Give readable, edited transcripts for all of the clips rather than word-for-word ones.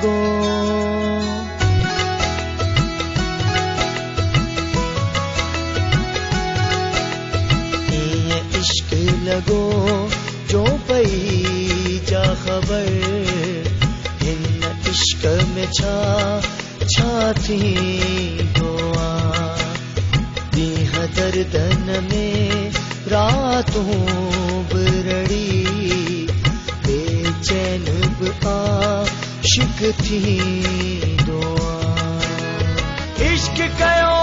लगो ये इश्क लगो जो पई जा खबर हिन इश्क में छा छा थी दुआ दीह दर्दन में रातों बरड़ी बेचैन आशिक थी दुआ इश्क कयो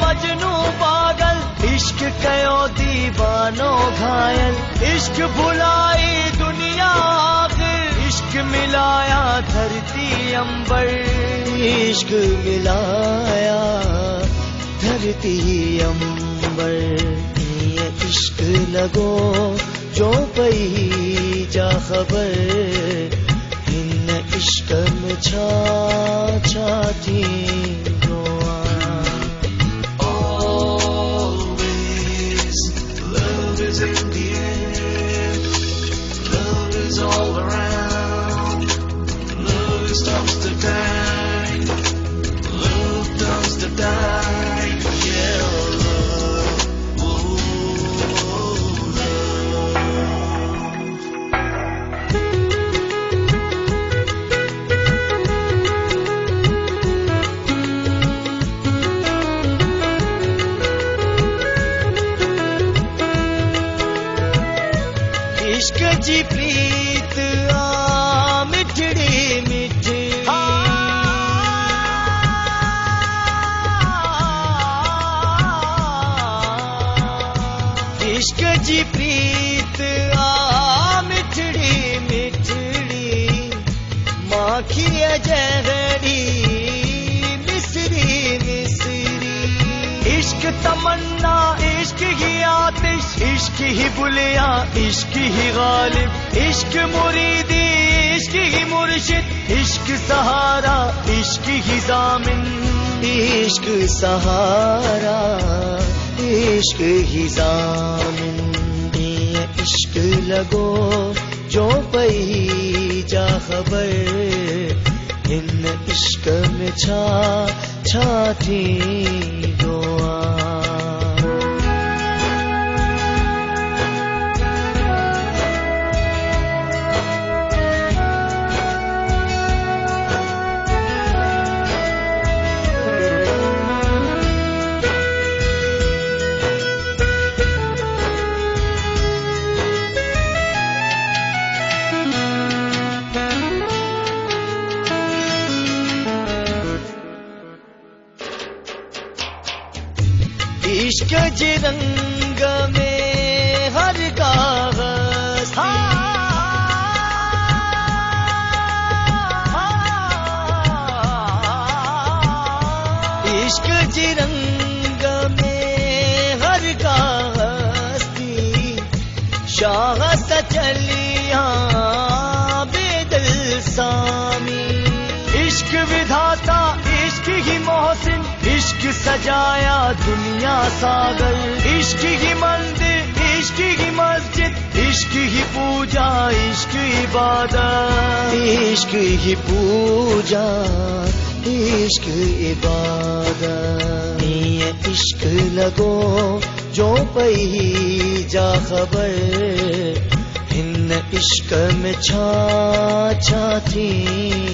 मजनू पागल इश्क कयो दीवानो घायल इश्क भुलाई दुनिया इश्क मिलाया धरती अंबर इश्क मिलाया धरती अंबर ये इश्क लगो जो पई जा खबर इन इश्क में छा छा थी दुआ Always love is in the air, love is all around, love stops to die, love comes to die, yeah, love, oh, इश्क जी प्रीत आ मिठड़ी मिठड़ी इश्क जी प्रीत आ मिठड़ी मिठड़ी माखी जहरी मिसरी मिसरी इश्क तमन्ना इश्क ही आतिश इश्क ही बुलिया इश्क ही गालिब इश्क मुरीदी इश्क ही मुर्शिद इश्क सहारा इश्क ही जामिन इश्क सहारा इश्क ही जामिन ये इश्क लगो जो पई जा खबर इन इश्क में छा छा थी दुआ इश्क जी रंग में हर कागज इश्क जी रंग में हर कागज थी शाह सचलिया बेदल सामी इश्क विधाता इश्क ही मोहसिन इश्क सजाया दुनिया सागर इश्क ही मंदिर इश्क ही मस्जिद इश्क ही पूजा इश्क इबादत इश्क ही पूजा इश्क इबादत ये इश्क लगो जो पई जा खबर इन इश्क में छा छा थी